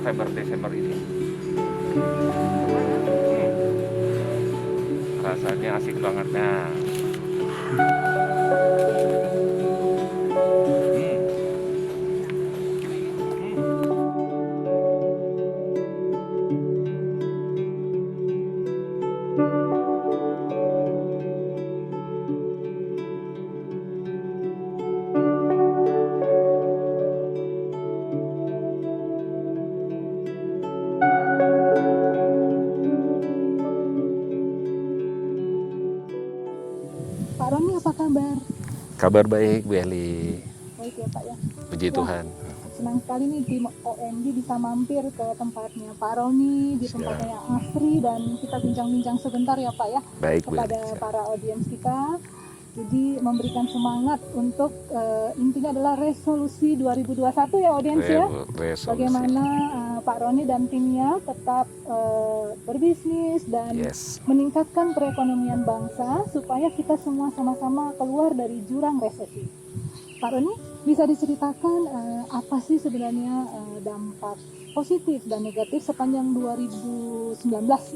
November Desember ini. Rasanya asik banget. Nah, Pak Roni, apa kabar? kabar baik Bu Eli. Baik ya Pak ya. Puji Wah, Tuhan. senang sekali nih tim OMG bisa mampir ke tempatnya Pak Roni, di tempatnya yang asri, dan kita bincang-bincang sebentar ya Pak ya, Baik Bu Eli. kepada para audiens kita. Jadi memberikan semangat untuk intinya adalah resolusi 2021 ya audiens ya. Resolusi. Bagaimana Pak Roni dan timnya tetap berbisnis dan meningkatkan perekonomian bangsa supaya kita semua sama-sama keluar dari jurang resesi. Pak Roni, bisa diceritakan apa sih sebenarnya dampak positif dan negatif sepanjang 2019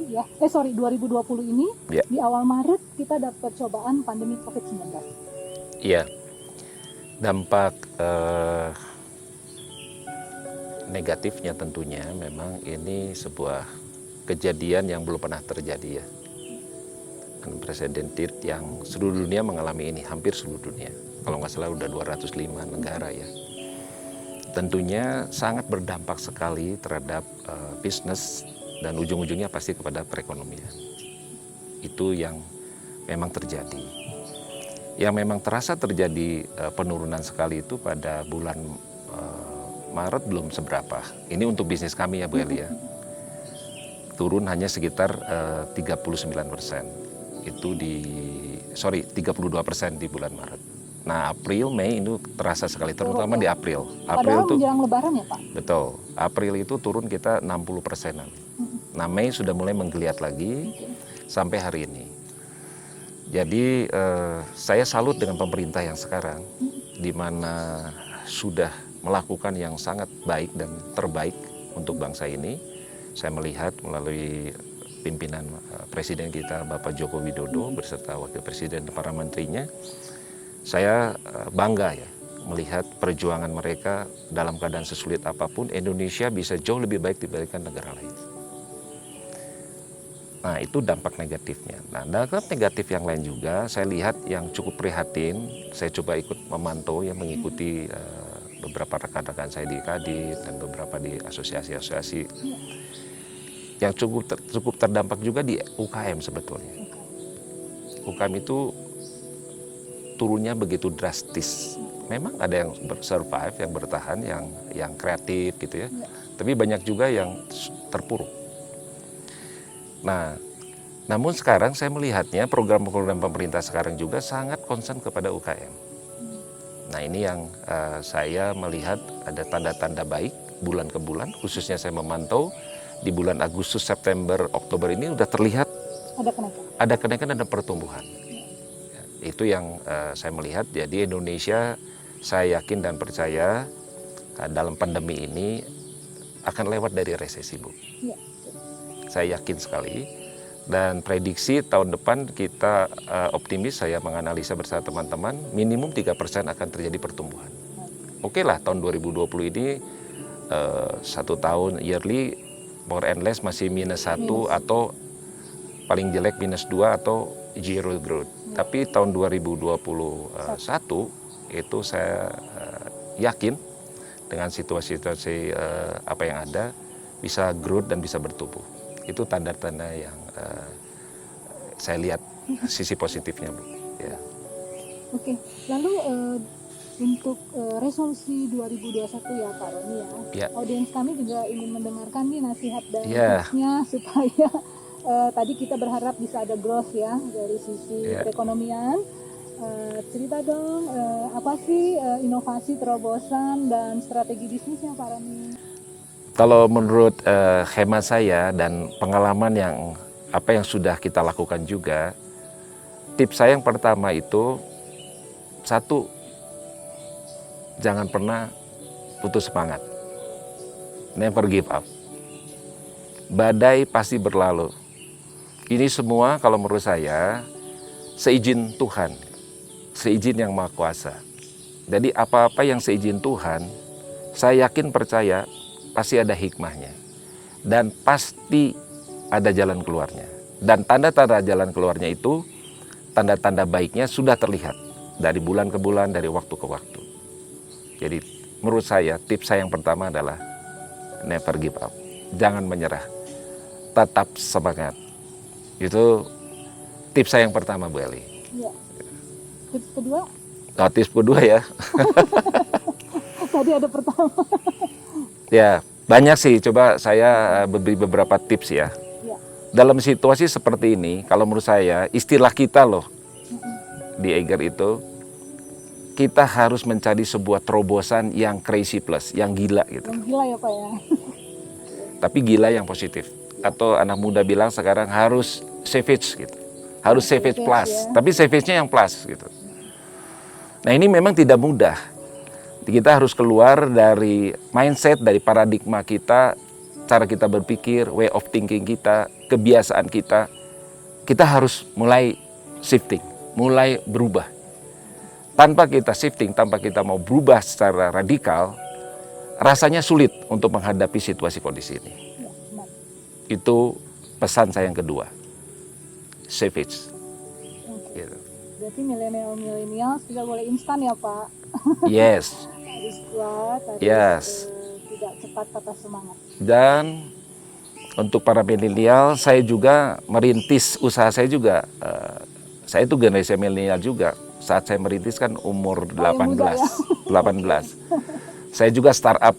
ya, 2020 ini? Di awal Maret kita dapat cobaan pandemi COVID-19. Iya, dampak negatifnya tentunya memang ini sebuah kejadian yang belum pernah terjadi ya, unprecedented, yang seluruh dunia mengalami ini, hampir seluruh dunia. Kalau nggak salah udah 205 negara ya. Tentunya sangat berdampak sekali terhadap bisnis dan ujung-ujungnya pasti kepada perekonomian. Itu yang memang terjadi. Yang memang terasa terjadi penurunan sekali itu pada bulan Maret belum seberapa. Ini untuk bisnis kami ya Bu Eli ya. Turun hanya sekitar 39%. Itu 32% di bulan Maret. Nah, April, Mei itu terasa sekali, terutama di April. Padahal itu menjelang Lebaran ya Pak? Betul. April itu turun kita 60%-an. Nah, Mei sudah mulai menggeliat lagi sampai hari ini. Jadi saya salut dengan pemerintah yang sekarang, di mana sudah melakukan yang sangat baik dan terbaik untuk bangsa ini. Saya melihat melalui pimpinan Presiden kita Bapak Joko Widodo beserta Wakil Presiden dan para menterinya, saya bangga ya melihat perjuangan mereka dalam keadaan sesulit apapun, Indonesia bisa jauh lebih baik dibandingkan negara lain. Nah, itu dampak negatifnya. Nah, dampak negatif yang lain juga saya lihat yang cukup prihatin. Saya coba ikut memantau, yang mengikuti beberapa rekan-rekan saya di Kadin dan beberapa di asosiasi-asosiasi. Yang cukup terdampak juga di UKM sebetulnya. UKM itu turunnya begitu drastis. Memang ada yang survive, yang bertahan, yang kreatif gitu ya. Tapi banyak juga yang terpuruk. Nah, namun sekarang saya melihatnya program-program pemerintah sekarang juga sangat concern kepada UKM. Nah, ini yang saya melihat ada tanda-tanda baik bulan ke bulan, khususnya saya memantau di bulan Agustus, September, Oktober ini sudah terlihat ada kenaikan, ada pertumbuhan. Itu yang saya melihat. Jadi Indonesia, saya yakin dan percaya dalam pandemi ini akan lewat dari resesi, Bu. Ya. Saya yakin sekali. Dan prediksi tahun depan kita optimis, saya menganalisa bersama teman-teman, minimum 3% akan terjadi pertumbuhan. Oke lah, tahun 2020 ini satu tahun yearly more and less masih -1 atau paling jelek -2 atau zero growth. Tapi tahun 2021 itu saya yakin dengan situasi-situasi apa yang ada bisa growth dan bisa bertumbuh. Itu tanda-tanda yang saya lihat sisi positifnya, Bu. Ya. Oke, lalu untuk resolusi 2021 ya Pak Roni ya. Audiens kami juga ingin mendengarkan nih nasihat dan tipsnya supaya tadi kita berharap bisa ada growth ya dari sisi perekonomian. Cerita dong apa sih inovasi, terobosan dan strategi bisnisnya Pak Roni? Kalau menurut hemat saya dan pengalaman yang apa yang sudah kita lakukan juga, tips saya yang pertama itu, satu, jangan pernah putus semangat. never give up. Badai pasti berlalu. Ini semua kalau menurut saya seizin Tuhan, seizin Yang Maha Kuasa. Jadi apa-apa yang seizin Tuhan, saya yakin percaya pasti ada hikmahnya. Dan pasti ada jalan keluarnya. Dan tanda-tanda jalan keluarnya itu, tanda-tanda baiknya sudah terlihat dari bulan ke bulan, dari waktu ke waktu. Jadi menurut saya tips saya yang pertama adalah never give up. Jangan menyerah. Tetap semangat. Itu tips saya yang pertama, Bu Eli. Ya. Tips kedua? Nah, tips kedua ya. Tadi ada pertama. Ya, banyak sih. Coba saya beri beberapa tips ya. Ya. Dalam situasi seperti ini, kalau menurut saya, istilah kita loh di Eiger itu, kita harus mencari sebuah terobosan yang crazy plus, yang gila gitu. Yang gila ya Pak ya. Tapi gila yang positif. Atau anak muda bilang sekarang harus savage gitu. Harus savage plus, ya. tapi savage-nya yang plus gitu. Nah ini memang tidak mudah. Kita harus keluar dari mindset, dari paradigma kita, cara kita berpikir, way of thinking kita, kebiasaan kita. Kita harus mulai shifting, mulai berubah. Tanpa kita shifting, tanpa kita mau berubah secara radikal, rasanya sulit untuk menghadapi situasi kondisi ini. Ya, benar. Itu pesan saya yang kedua. Savage. Oke. Gitu. Berarti milenial tidak boleh instan ya Pak. Yes. Harus kuat, harus Yes. Tidak cepat patah semangat. Dan untuk para milenial, saya juga merintis usaha saya juga. Saya itu generasi milenial juga. Saat saya merintis kan umur 18. 18. Saya juga startup.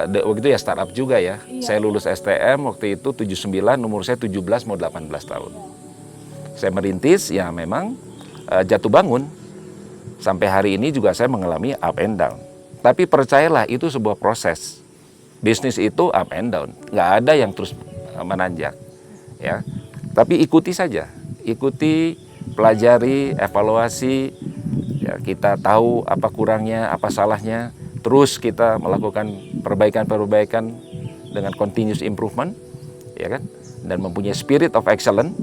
Waktu itu ya startup juga ya. Iya. Saya lulus STM waktu itu 79, umur saya 17 mau 18 tahun. Saya merintis ya memang jatuh bangun. Sampai hari ini juga saya mengalami up and down. Tapi percayalah itu sebuah proses. Bisnis itu up and down, nggak ada yang terus menanjak. Ya, tapi ikuti saja, ikuti, pelajari, evaluasi. Ya, kita tahu apa kurangnya, apa salahnya. Terus kita melakukan perbaikan-perbaikan dengan continuous improvement, ya kan? Dan mempunyai spirit of excellence.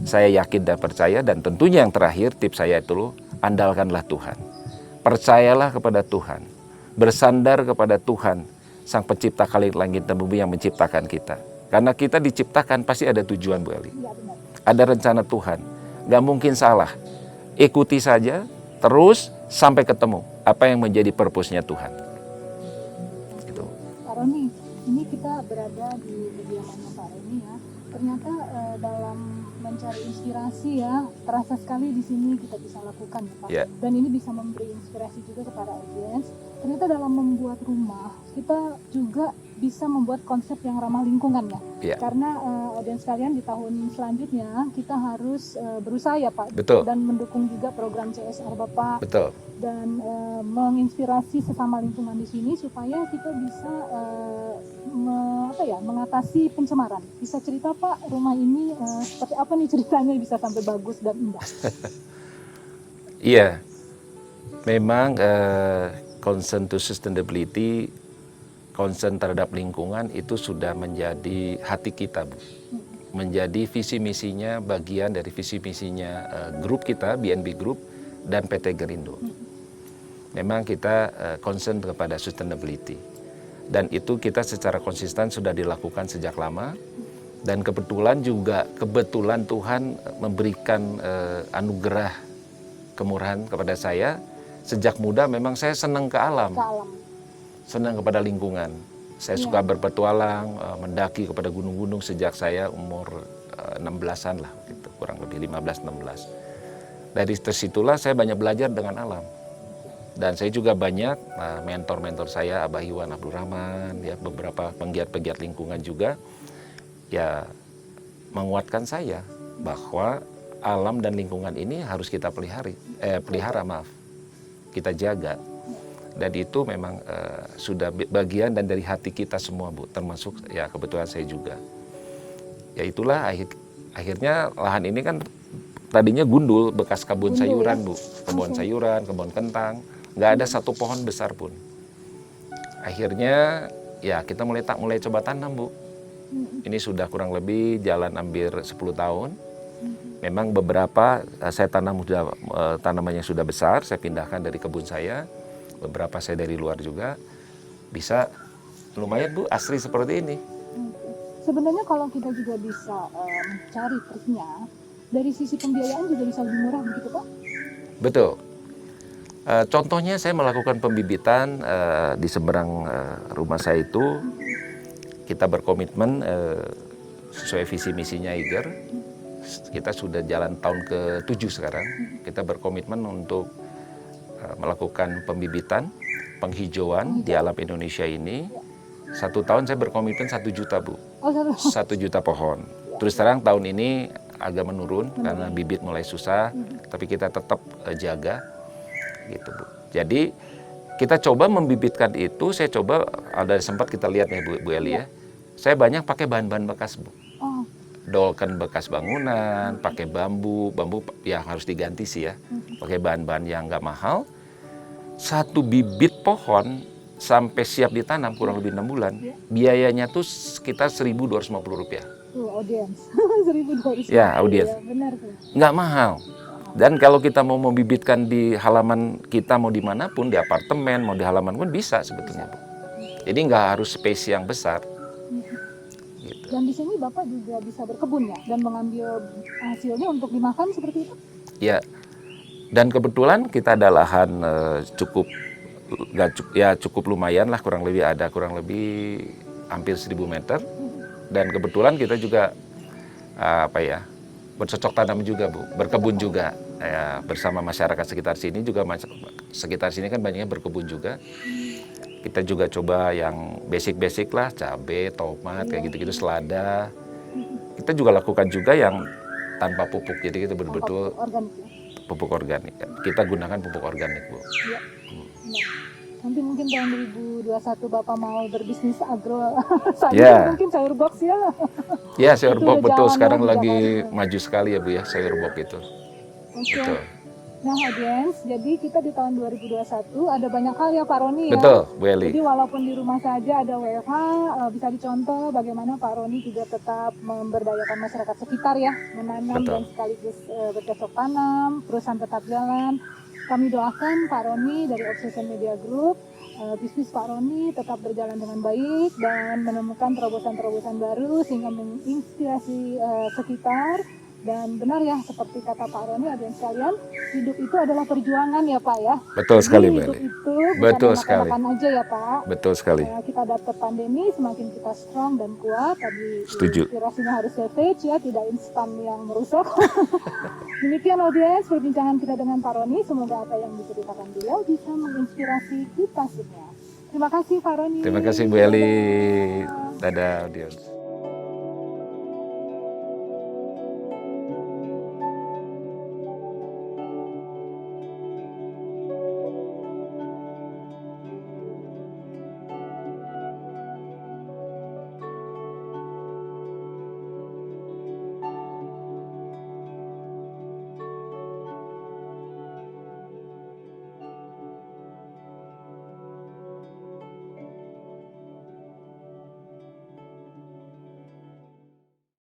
Saya yakin dan percaya, dan tentunya yang terakhir tips saya itu, andalkanlah Tuhan. Percayalah kepada Tuhan. Bersandar kepada Tuhan, Sang Pencipta langit dan bumi yang menciptakan kita. Karena kita diciptakan pasti ada tujuan, Bu Eli. Ya, benar. Ada rencana Tuhan. Gak mungkin salah. Ikuti saja, terus sampai ketemu apa yang menjadi purpose-nya Tuhan. Gitu. Pak Roni, ini kita berada di kediamannya Pak Roni ya. Ternyata dalam mencari inspirasi ya, terasa sekali di sini kita bisa lakukan ya Pak. Yeah. Dan ini bisa memberi inspirasi juga kepada audiens. Ternyata dalam membuat rumah, kita juga bisa membuat konsep yang ramah lingkungan ya. Yeah. Karena audiens sekalian di tahun selanjutnya kita harus berusaha ya Pak. Betul. Dan mendukung juga program CSR Bapak. Betul. Dan menginspirasi sesama lingkungan di sini supaya kita bisa mengatasi pencemaran. Bisa cerita Pak, rumah ini seperti apa nih ceritanya bisa sampai bagus dan indah? Iya, memang concern to sustainability, concern terhadap lingkungan itu sudah menjadi hati kita, Bu. Menjadi visi misinya, bagian dari visi misinya grup kita, BNB Group dan PT Gerindo. Memang kita concern kepada sustainability, dan itu kita secara konsisten sudah dilakukan sejak lama. Dan kebetulan Tuhan memberikan anugerah kemurahan kepada saya. Sejak muda memang saya senang ke alam, senang kepada lingkungan. Saya suka berpetualang, mendaki kepada gunung-gunung sejak saya umur 16-an lah, gitu, kurang lebih 15-16. Dari situlah saya banyak belajar dengan alam. Dan saya juga banyak mentor-mentor saya, Abah Iwan Abdul Rahman, ya, beberapa penggiat-penggiat lingkungan juga, ya menguatkan saya bahwa alam dan lingkungan ini harus kita pelihara, kita jaga. Dan itu memang sudah bagian dan dari hati kita semua, Bu, termasuk ya kebetulan saya juga. Ya itulah akhirnya lahan ini kan tadinya gundul, bekas kebun sayuran, Bu, kebun sayuran, kebun kentang, nggak ada satu pohon besar pun. Akhirnya ya kita mulai coba tanam, Bu. Ini sudah kurang lebih jalan hampir 10 tahun. Memang beberapa saya tanam tanamannya sudah besar, saya pindahkan dari kebun saya. Beberapa saya dari luar juga. Bisa lumayan, Bu, asri seperti ini. Sebenarnya kalau kita juga bisa mencari triknya, dari sisi pembiayaan juga bisa lebih murah begitu, Pak? Betul. Contohnya saya melakukan pembibitan di seberang rumah saya itu. Kita berkomitmen sesuai visi misinya IGER. Kita sudah jalan tahun ke-7 sekarang. Kita berkomitmen untuk melakukan pembibitan, penghijauan di alam Indonesia ini. 1 tahun saya berkomitmen 1 juta, Bu. 1 juta pohon. Terus terang tahun ini agak menurun karena bibit mulai susah, tapi kita tetap jaga, gitu, Bu. Jadi kita coba membibitkan itu, saya coba ada sempat kita lihat ya, Bu Eli ya. Saya banyak pakai bahan-bahan bekas, Bu. Dolken bekas bangunan, pakai bambu ya harus diganti sih ya. Pakai bahan-bahan yang nggak mahal. 1 bibit pohon sampai siap ditanam kurang lebih 6 bulan, biayanya tuh sekitar Rp1.250. Audiens. 1.200. Ya, audiens. Ya, benar tuh. Nggak mahal. Dan kalau kita mau membibitkan di halaman kita, mau dimanapun, di apartemen, mau di halaman pun bisa sebetulnya, Bu. Jadi nggak harus space yang besar. Gitu. Dan di sini Bapak juga bisa berkebun ya, dan mengambil hasilnya untuk dimakan seperti itu? Ya, dan kebetulan kita ada lahan cukup lumayan lah, kurang lebih hampir 1.000 meter. Dan kebetulan kita juga bercocok tanam juga, Bu, berkebun juga ya, bersama masyarakat sekitar sini juga. Sekitar sini kan banyaknya berkebun juga. Kita juga coba yang basic lah, cabai, tomat, kayak gitu-gitu, selada. Kita juga lakukan juga yang tanpa pupuk, jadi kita betul-betul pupuk organik. Kita gunakan pupuk organik, Bu. Iya. Nanti mungkin tahun 2021 Bapak mau berbisnis agro sayur, mungkin sayur box ya? Ya, sayur box betul, sekarang lagi maju sekali ya, Bu ya, sayur box itu. Oke. Betul. Nah, audiens, jadi kita di tahun 2021 ada banyak hal ya Pak Roni ya? Betul, Bu Eli. Jadi walaupun di rumah saja ada WFH, bisa dicontoh bagaimana Pak Roni juga tetap memberdayakan masyarakat sekitar ya, menanam dan sekaligus bercocok tanam, perusahaan tetap jalan. Kami doakan Pak Roni dari Obsession Media Group, bisnis Pak Roni tetap berjalan dengan baik dan menemukan terobosan-terobosan baru sehingga menginspirasi sekitar. Dan benar ya, seperti kata Pak Roni, adik sekalian, hidup itu adalah perjuangan ya Pak ya. Betul sekali, Mbak. Hidup itu bukan makan aja ya Pak. Betul sekali. Kita dapat pandemi, semakin kita strong dan kuat. Tadi setuju. Inspirasinya harus savage ya, tidak instan yang merusak. Demikian audiens perbincangan kita dengan Pak Roni. Semoga apa yang diceritakan beliau bisa menginspirasi kita semua. Terima kasih Pak Roni. Terima kasih Bu Eli. Dadah audiens.